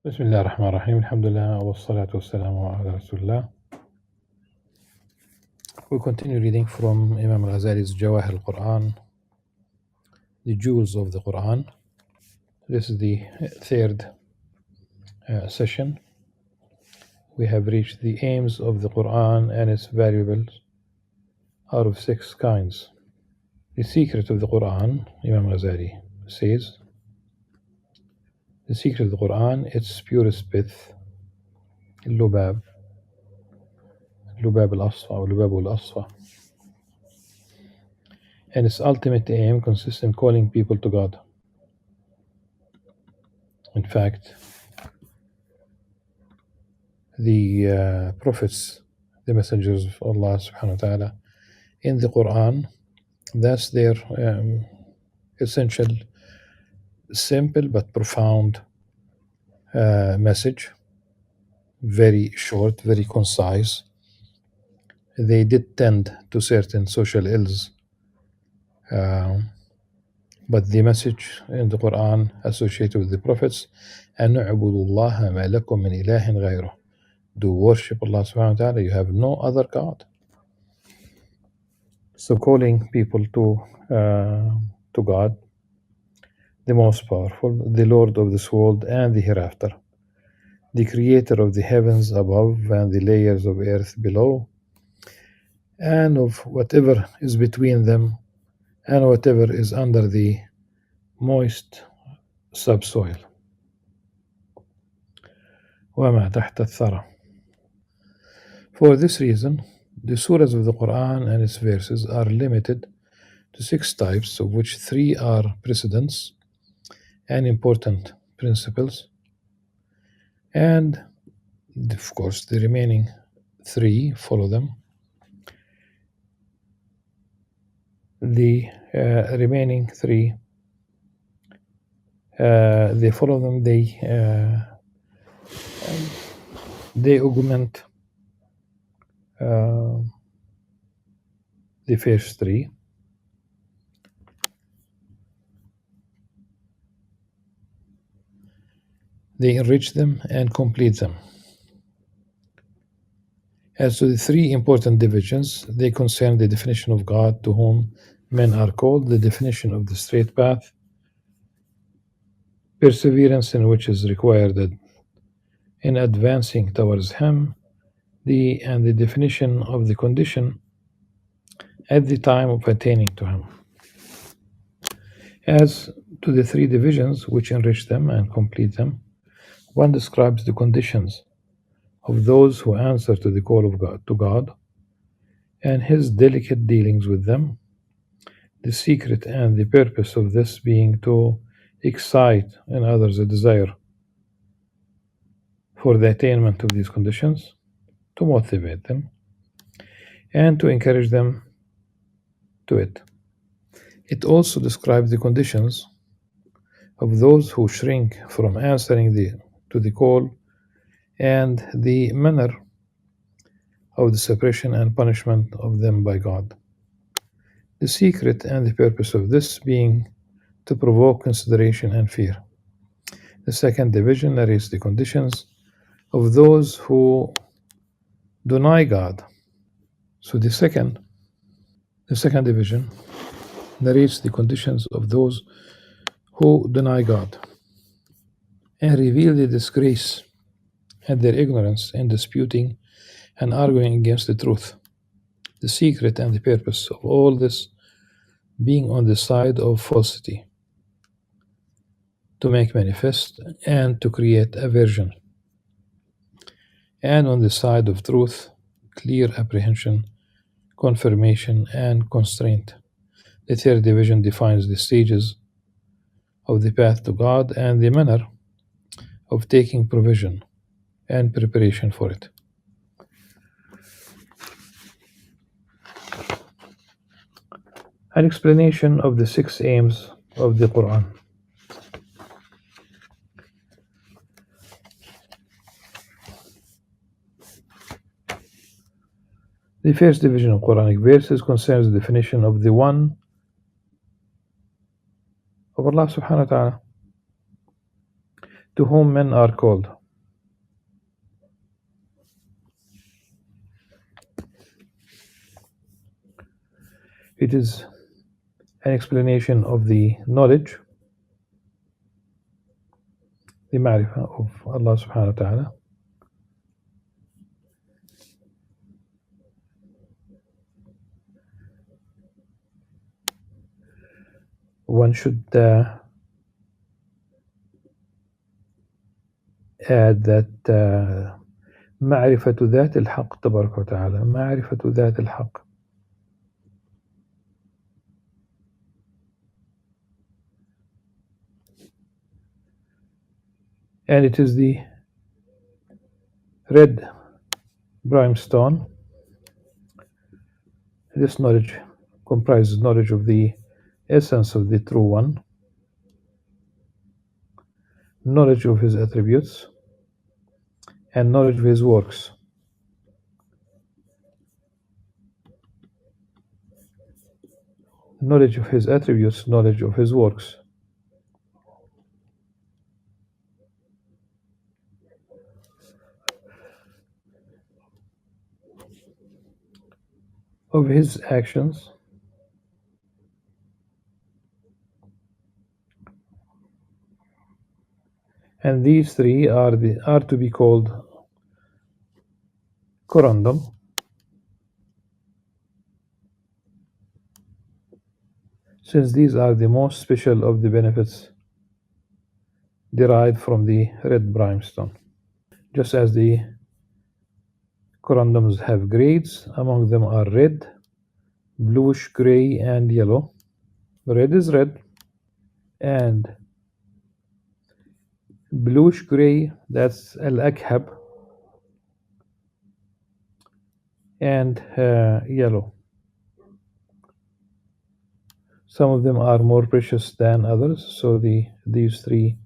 بسم الله الرحمن الرحيم الحمد لله والصلاة والسلام على رسول الله. We continue reading from Imam Al-Ghazali's Jawahir al-Qur'an, the jewels of the Qur'an. This is the third session. We have reached the aims of the Qur'an and its variables out of 6 kinds. The secret of the Qur'an, Imam Al-Ghazali says, the secret of the Qur'an, its purest pith, اللباب الأصفى أو لباب الأصفى, and its ultimate aim consists in calling people to God. In fact, the prophets, the messengers of Allah subhanahu wa ta'ala, in the Quran, that's their essential, simple but profound message. Very short, very concise. They did tend to certain social ills, but the message in the Quran associated with the prophets, أَنْ اعْبُدُوا اللَّهَ مَا لَكُم مِّنْ إِلَٰهٍ غَيْرُهُ, do worship Allah subhanahu wa ta'ala, you have no other God. So calling people to God, the most powerful, the Lord of this world and the hereafter, the creator of the heavens above and the layers of earth below, and of whatever is between them and whatever is under the moist subsoil. وَمَا تَحْتَ الثَّرَى. For this reason, the surahs of the Quran and its verses are limited to 6 types, of which 3 are precedents and important principles, and of course the remaining 3 follow them. The remaining 3, they follow them, they augment the first 3. They enrich them and complete them. As to the 3 important divisions, they concern the definition of God to whom men are called, the definition of the straight path, perseverance in which is required in advancing towards Him, and the definition of the condition at the time of attaining to Him. As to the 3 divisions which enrich them and complete them, one describes the conditions of those who answer to the call of God, and His delicate dealings with them, the secret and the purpose of this being to excite in others a desire for the attainment of these conditions, to motivate them, and to encourage them to it. It also describes the conditions of those who shrink from answering to the call, and the manner of the separation and punishment of them by God. The secret and the purpose of this being to provoke consideration and fear. The second division narrates the conditions of those who deny God. So the second division narrates the conditions of those who deny God and reveal the disgrace and their ignorance in disputing and arguing against the truth. The secret and the purpose of all this being on the side of falsity, to make manifest and to create aversion, and on the side of truth, clear apprehension, confirmation, and constraint. The third division defines the stages of the path to God and the manner of taking provision and preparation for it. An explanation of the 6 aims of the Quran. The first division of Quranic verses concerns the definition of the one of Allah subhanahu wa ta'ala, to whom men are called. It is an explanation of the knowledge, the ma'rifah of Allah subhanahu wa ta'ala. One should add that معرفة ذات الحق تبارك وتعالى معرفة ذات الحق. And it is the red brimstone. This knowledge comprises knowledge of the essence of the True One, knowledge of His attributes, and knowledge of His works. Knowledge of His attributes, knowledge of His works. Of His actions, and these three are to be called Qur'an, since these are the most special of the benefits derived from the red brimstone. Just as the corundums have grades, among them are red, bluish, gray, and yellow. Red is red, and bluish gray, that's al-akhab, and yellow. Some of them are more precious than others, so these three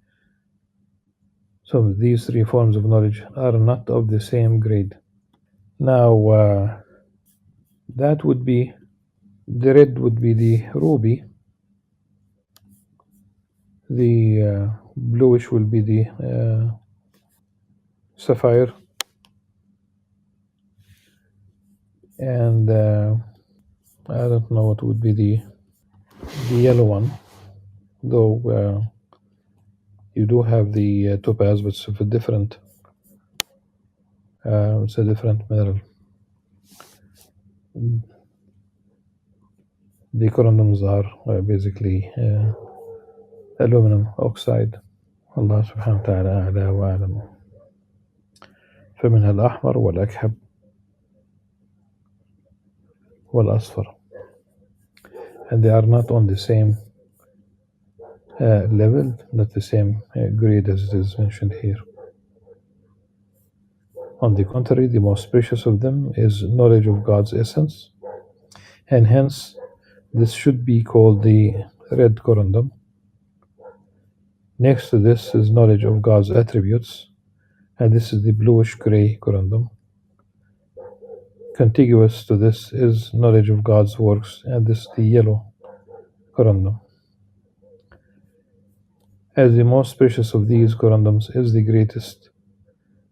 forms of knowledge are not of the same grade. Now, that would be the red would be the ruby, the bluish will be the sapphire, and I don't know what would be the yellow one, though you do have the topaz, but it's of a different it's a different mineral. The corundums are basically aluminum oxide. Allah subhanahu wa ta'ala أعلى وأعلم. فمنها الأحمر والأكحب والأصفر, and they are not on the same level, not the same grade as it is mentioned here. On the contrary, the most precious of them is knowledge of God's essence, and hence this should be called the red corundum. Next to this is knowledge of God's attributes, and this is the bluish gray corundum. Contiguous to this is knowledge of God's works, and this is the yellow corundum. As the most precious of these corundums is the greatest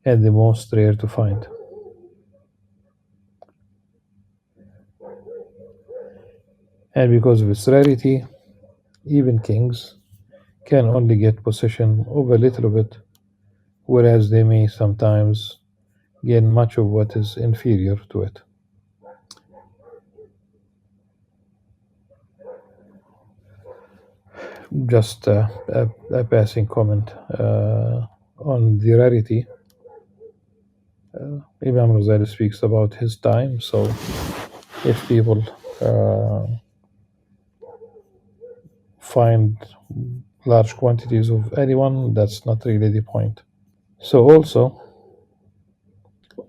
and the most rare to find. And because of its rarity, even kings can only get possession of a little of it, whereas they may sometimes gain much of what is inferior to it. Just a passing comment on the rarity. Imam Al-Ghazali speaks about his time, so if people find large quantities of anyone, that's not really the point. So also,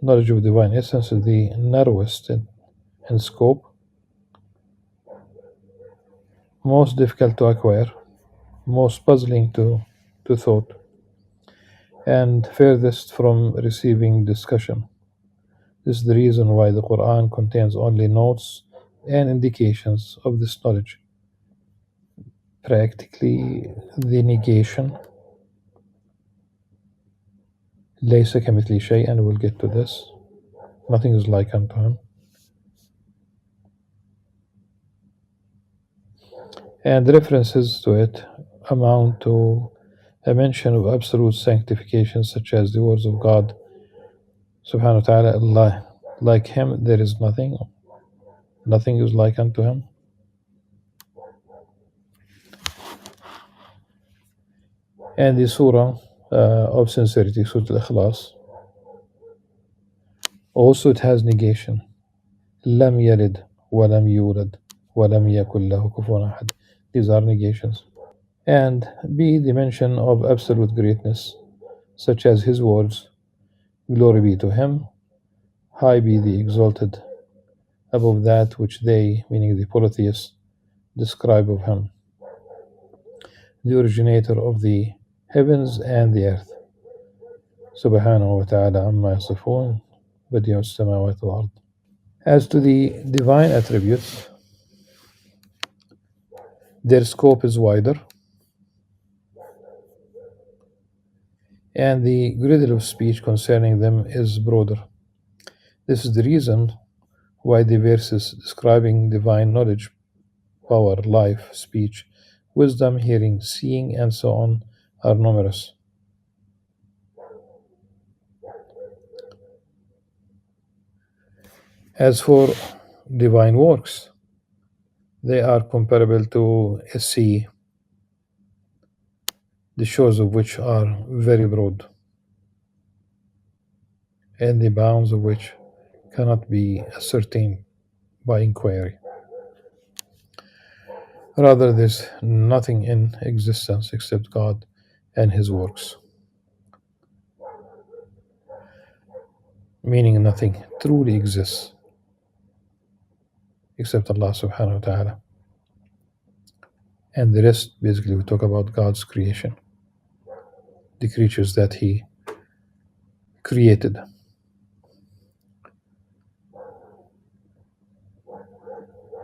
knowledge of divine essence is the narrowest in scope, most difficult to acquire, most puzzling to thought, and furthest from receiving discussion. This is the reason why the Qur'an contains only notes and indications of this knowledge. Practically, the negation, ليس كمثله شيء, and we'll get to this. Nothing is like unto him. and references to it amount to a mention of absolute sanctification, such as the words of God subhanahu wa ta'ala, Allah, like him there is nothing, nothing is like unto him. And the surah of sincerity, Surah Al-Ikhlas, also it has negation. Lam yalid wa lam yulad wa lam yakul lahu kufuwan ahad. These are negations. And B, the mention of absolute greatness, such as his words, glory be to him, high be the exalted above that which they, meaning the polytheists, describe of him, the originator of the heavens and the earth. Subhanahu wa ta'ala amma yasifun, badi'u as-samawati wal ard. As to the divine attributes, their scope is wider, and the griddle of speech concerning them is broader. This is the reason why the verses describing divine knowledge, power, life, speech, wisdom, hearing, seeing, and so on are numerous. As for divine works, they are comparable to a sea, the shores of which are very broad, and the bounds of which cannot be ascertained by inquiry. Rather, there's nothing in existence except God and His works, meaning nothing truly exists except Allah subhanahu wa ta'ala. And the rest, basically, we talk about God's creation, the creatures that He created.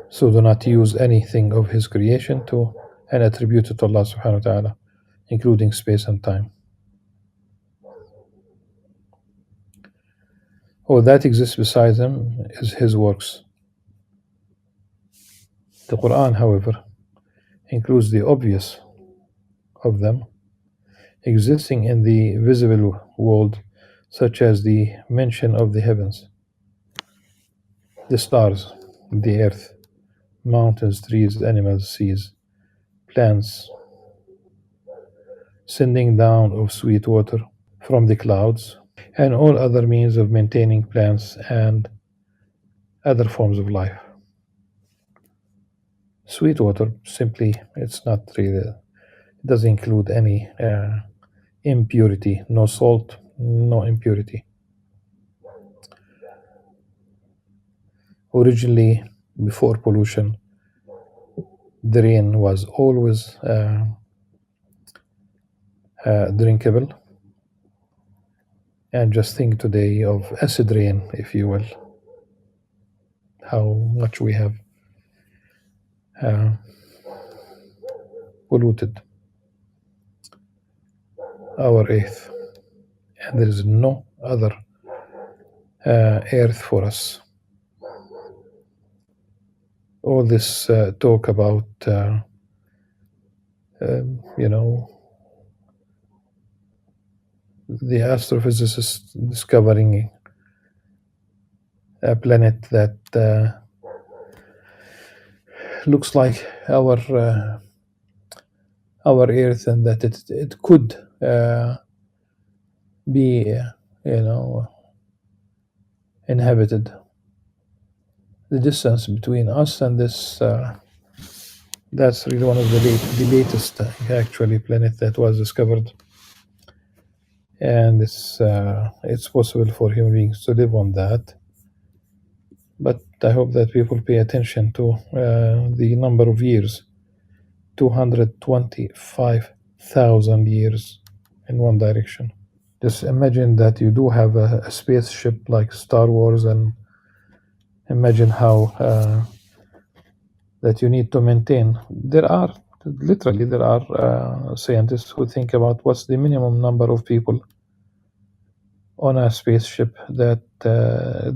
So do not use anything of His creation and attribute it to Allah subhanahu wa ta'ala, including space and time. All that exists besides Him is His works. The Qur'an, however, includes the obvious of them, existing in the visible world, such as the mention of the heavens, the stars, the earth, mountains, trees, animals, seas, plants, sending down of sweet water from the clouds, and all other means of maintaining plants and other forms of life. Sweet water, simply, it's not really, it doesn't include any impurity, no salt, no impurity. Originally, before pollution, the rain was always drinkable. And just think today of acid rain, if you will, how much we have polluted our earth, and there is no other earth for us. All this talk about the astrophysicists discovering a planet that looks like our Earth, and that it could be inhabited. The distance between us and this that's really one of the latest actually planet that was discovered, and it's possible for human beings to live on that. But I hope that people pay attention to the number of years, 225,000 years in one direction. Just imagine that you do have a spaceship like Star Wars, and imagine how that you need to maintain. There are scientists who think about what's the minimum number of people on a spaceship that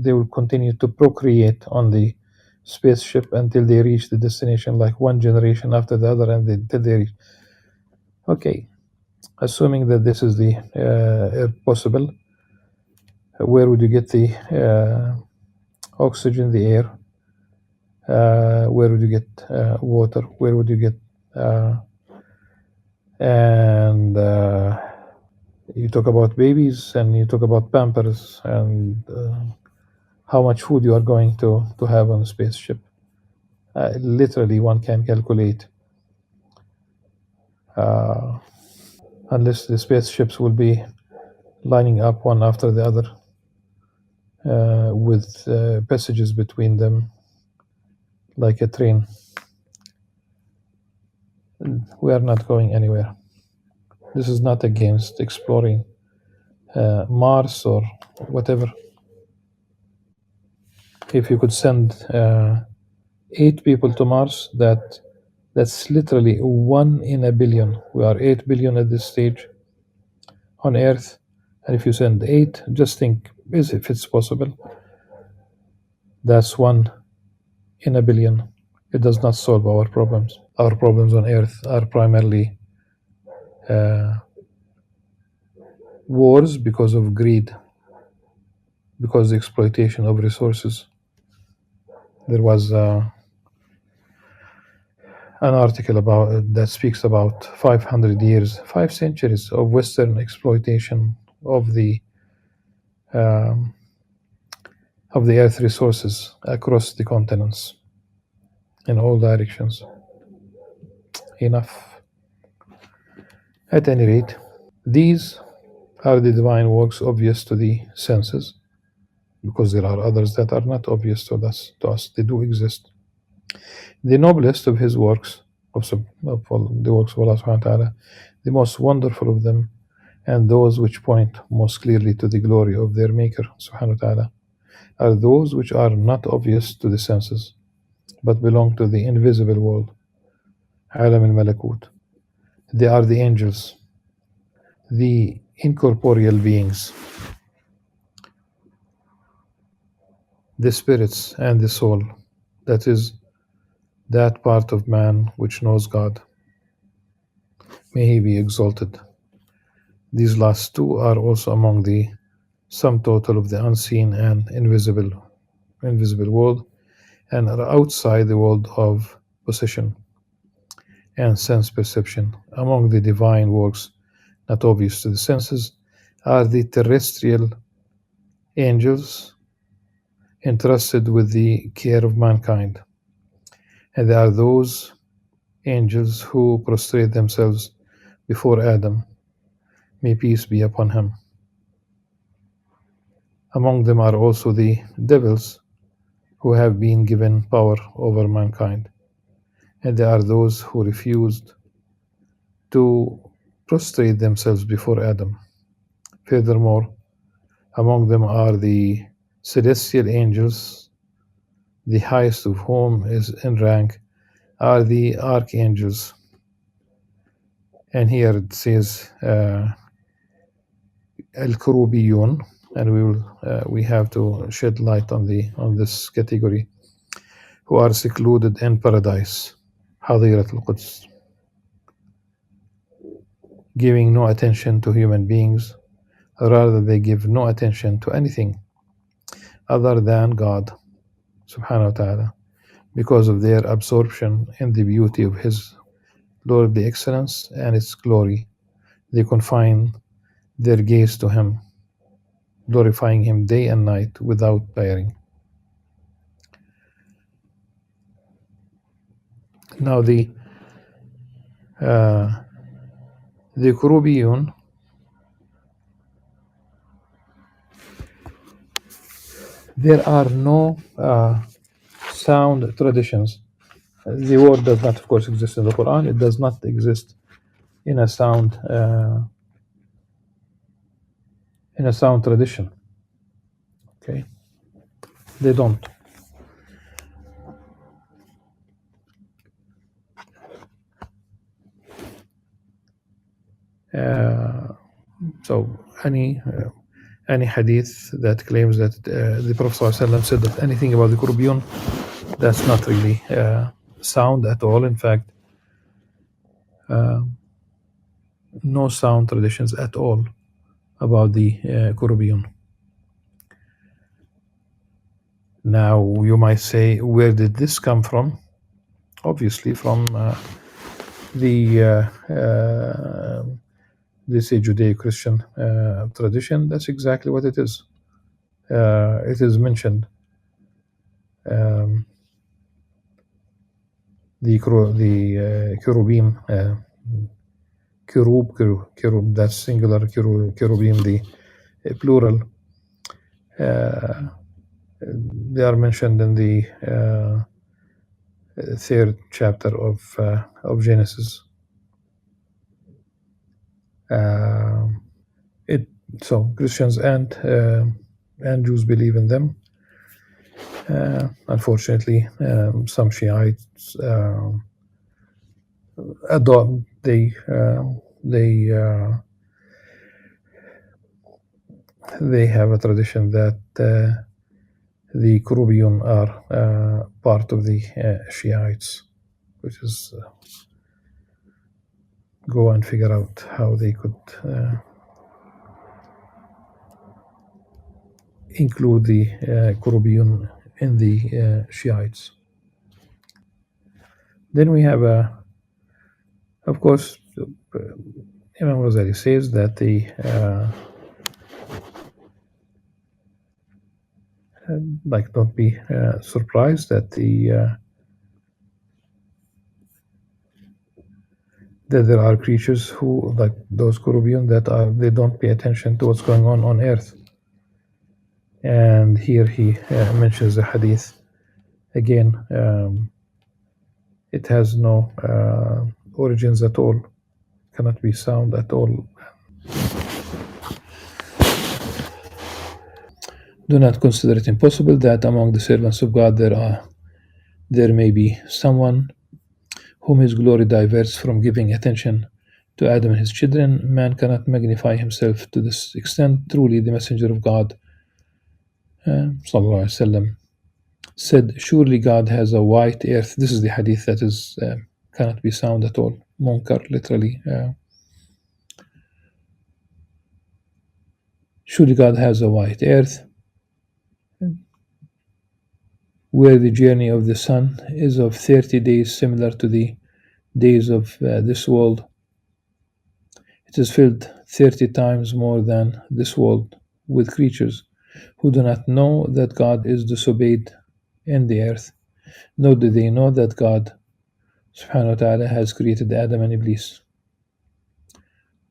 they will continue to procreate on the spaceship until they reach the destination, like one generation after the other, and until they reach. Okay, assuming that this is the possible, where would you get the oxygen, the air? Where would you get water? Where would you get and you talk about babies, and you talk about pampers, and how much food you are going to have on a spaceship. Literally, one can calculate, unless the spaceships will be lining up one after the other with passages between them, like a train. We are not going anywhere. This is not against exploring Mars or whatever. If you could send 8 people to Mars, that's literally 1 in a billion. We are 8 billion at this stage on Earth, and if you send 8, just think, is if it's possible. That's 1 in a billion. It does not solve our problems. Our problems on Earth are primarily wars because of greed, because of the exploitation of resources. There was an article about that speaks about 500 years, 5 centuries of Western exploitation of the Earth resources across the continents in all directions. Enough. At any rate, these are the divine works obvious to the senses, because there are others that are not obvious to us. They do exist. The noblest of his works, of all the works of Allah subhanahu wa ta'ala, the most wonderful of them, and those which point most clearly to the glory of their Maker subhanahu wa ta'ala, are those which are not obvious to the senses, but belong to the invisible world, Alam al-Malakut. They are the angels, the incorporeal beings, the spirits and the soul, that is, that part of man which knows God. May he be exalted. These last two are also among the sum total of the unseen and invisible world, and are outside the world of possession and sense perception. Among the divine works not obvious to the senses are the terrestrial angels entrusted with the care of mankind, and they are those angels who prostrate themselves before Adam, may peace be upon him. Among them are also the devils, who have been given power over mankind, and they are those who refused to prostrate themselves before Adam. Furthermore, among them are the celestial angels, the highest of whom is in rank are the archangels. And here it says Al-Kurubiyun, and we have to shed light on this category, who are secluded in paradise, Hadirat al-Quds, giving no attention to human beings. Rather, they give no attention to anything other than God subhanahu wa ta'ala, because of their absorption in the beauty of His lordly excellence and its glory. They confine their gaze to Him, glorifying Him day and night without tiring. Now the Kurubiyun, there are no sound traditions. The word does not, of course, exist in the Quran. It does not exist in a sound tradition. Okay, they don't. So any any hadith that claims that the Prophet ﷺ said that anything about the Qurbiyun, that's not really sound at all. In fact, no sound traditions at all about the Qurbiyun. Now, you might say, where did this come from? Obviously, from this Judeo-Christian tradition. That's exactly what it is. It is mentioned. The cherubim, kerub, that's singular, cherubim, the plural. They are mentioned in the third chapter of Genesis. So Christians and Jews believe in them. Unfortunately, some Shiites adopt. They have a tradition that the Qur'an are part of the Shiites, which is go and figure out how they could include the Qur'an in the Shiites. Then we have, of course, Imam Ghazali says that don't be surprised that that there are creatures who, like those Qur'an, they don't pay attention to what's going on Earth. And here he mentions the hadith again. It has no origins at all, cannot be sound at all. Do not consider it impossible that among the servants of God there may be someone whom his glory diverts from giving attention to Adam and his children. Man cannot magnify himself to this extent. Truly, the Messenger of God, sallallahu alaihi wasallam, said, "Surely God has a white earth." This is the hadith that is cannot be sound at all. Munkar, literally. Surely God has a white earth, where the journey of the sun is of 30 days, similar to the days of this world. It is filled 30 times more than this world with creatures who do not know that God is disobeyed in the earth, nor do they know that God subhanahu wa ta'ala has created Adam and Iblis.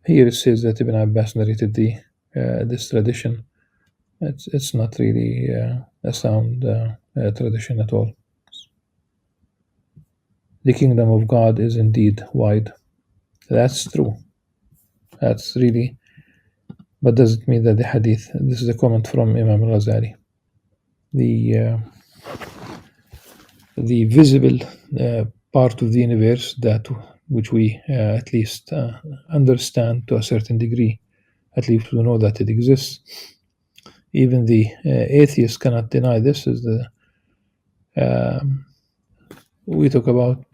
Here it says that Ibn Abbas narrated this tradition. It's not really a sound tradition at all. The kingdom of God is indeed wide. That's true. That's really, but does it mean that the hadith? This is a comment from Imam Al-Ghazali. The visible part of the universe, that which we at least understand to a certain degree, at least we know that it exists. Even the atheists cannot deny this. Is we talk about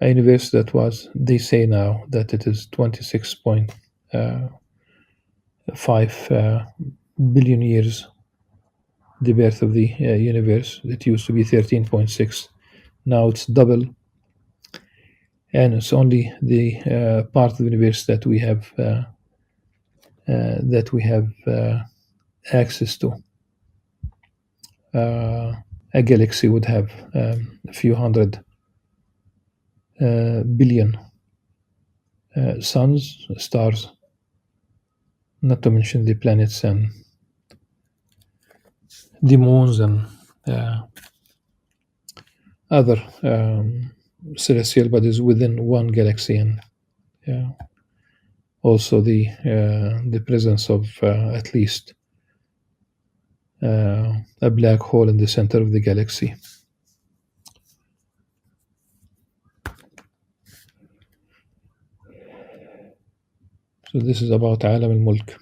a universe that was, they say now that it is 26.5 billion years, the birth of the universe. It used to be 13.6. Now it's double. And it's only the part of the universe that we have access to. A galaxy would have a few hundred billion suns, stars, not to mention the planets and the moons and other celestial bodies within one galaxy, and also the presence of at least a black hole in the center of the galaxy. So this is about Alam al-Mulk.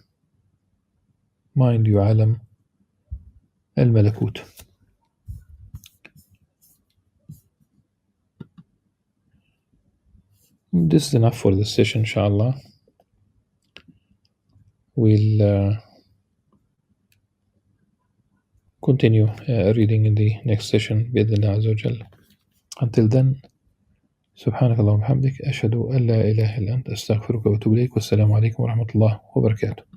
mind يعلم الملكوت. This is enough for this session, inshallah. We'll continue reading in the next session بإذن الله عز وجل. Until then, سبحانك اللهم وبحمدك أشهد أن لا إله إلا أنت أستغفرك وأتوب إليك والسلام عليكم ورحمة الله وبركاته.